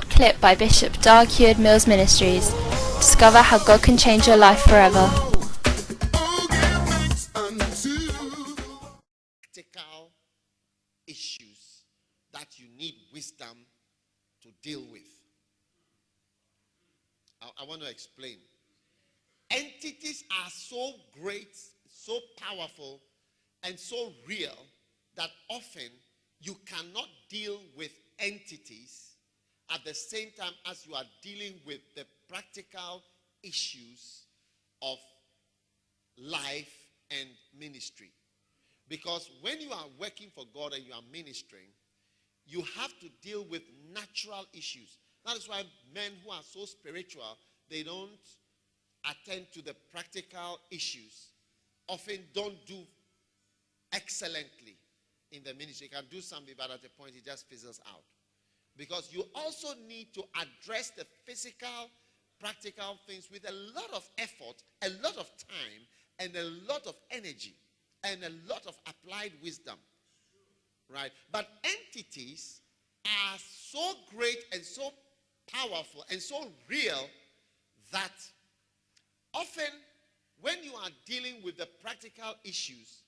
short clip by Bishop Doug Heward-Mills Ministries. Discover how God can change your life forever. Practical issues that you need wisdom to deal with. I want to explain. Entities are so great, so powerful, and so real that often you cannot deal with entities at the same time as you are dealing with the practical issues of life and ministry. Because when you are working for God and you are ministering, you have to deal with natural issues. That is why men who are so spiritual, they don't attend to the practical issues, often don't do excellently in the ministry. You can do something, but at a point it just fizzles out. Because you also need to address the physical, practical things with a lot of effort, a lot of time, and a lot of energy, and a lot of applied wisdom. Right? But entities are so great and so powerful and so real that often when you are dealing with the practical issues,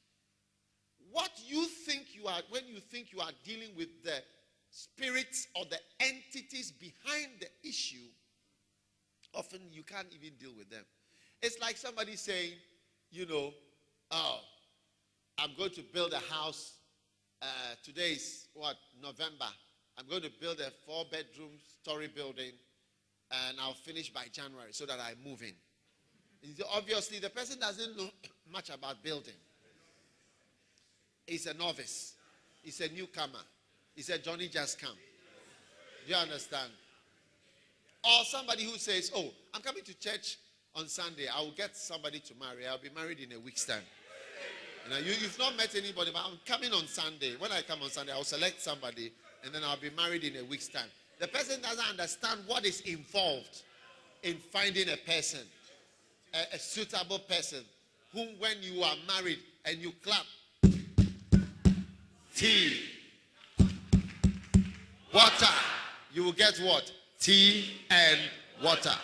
what you think you are, when you think you are dealing with the spirits or the entities behind the issue, often you can't even deal with them. It's like somebody saying, oh, I'm going to build a house. Today is November. I'm going to build a 4-bedroom story building and I'll finish by January so that I move in. Obviously, the person doesn't know much about building. He's a novice. He's a newcomer. He's a Johnny just come. Do you understand? Or somebody who says, oh, I'm coming to church on Sunday. I will get somebody to marry. I'll be married in a week's time. You've not met anybody, but I'm coming on Sunday. When I come on Sunday, I'll select somebody, and then I'll be married in a week's time. The person doesn't understand what is involved in finding a person, a suitable person, whom when you are married and you clap, tea, water, you will get what? Tea and water.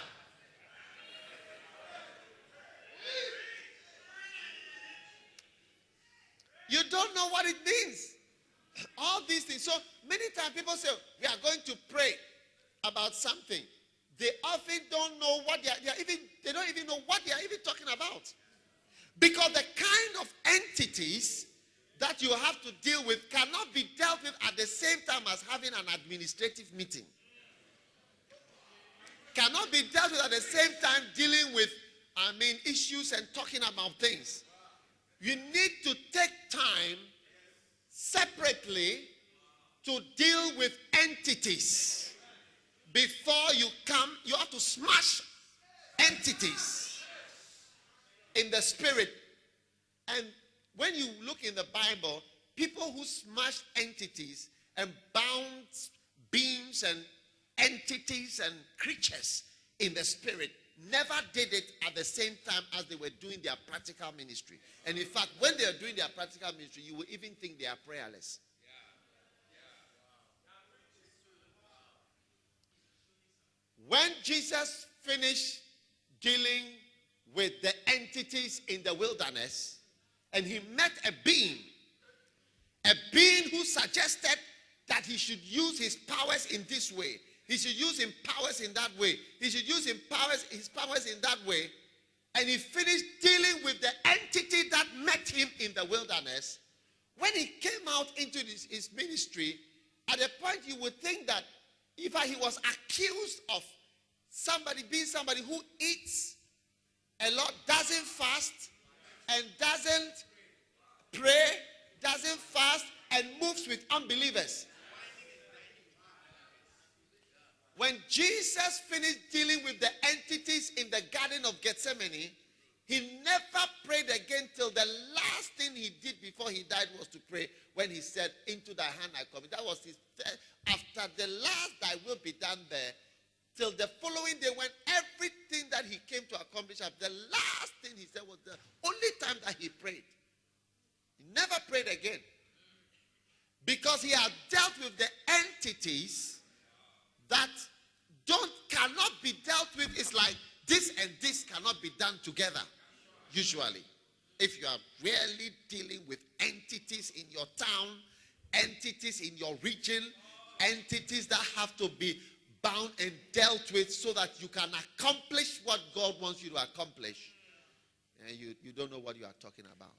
You don't know what it means. All these things. So many times people say, we are going to pray about something. They often don't know what they don't even know what they are even talking about. Because the kind of entities that you have to deal with cannot be dealt with at the same time as having an administrative meeting. Cannot be dealt with at the same time dealing with, issues and talking about things. You need to take time separately to deal with entities. Before you come, you have to smash entities in the spirit. And when you look in the Bible, people who smashed entities and bound beings and entities and creatures in the spirit never did it at the same time as they were doing their practical ministry. And in fact, when they are doing their practical ministry, you will even think they are prayerless. When Jesus finished dealing with the entities in the wilderness, and he met a being who suggested that he should use his powers in this way. He should use his powers in that way. He should use his powers in that way. And he finished dealing with the entity that met him in the wilderness. When he came out into his ministry, at a point you would think that if he was accused of being somebody who eats a lot, doesn't fast, and doesn't pray, doesn't fast, and moves with unbelievers. When Jesus finished dealing with the entities in the Garden of Gethsemane, he never prayed again till the last thing he did before he died was to pray when he said, into thy hand I commit. That was his, after the last thy will be done there, till the following day when everything that he came to accomplish, the last thing he said was the only time that he prayed. He never prayed again. Because he had dealt with the entities that cannot be dealt with. It's like this and this cannot be done together. Usually, if you are really dealing with entities in your town, entities in your region, entities that have to be bound and dealt with so that you can accomplish what God wants you to accomplish, and you don't know what you are talking about.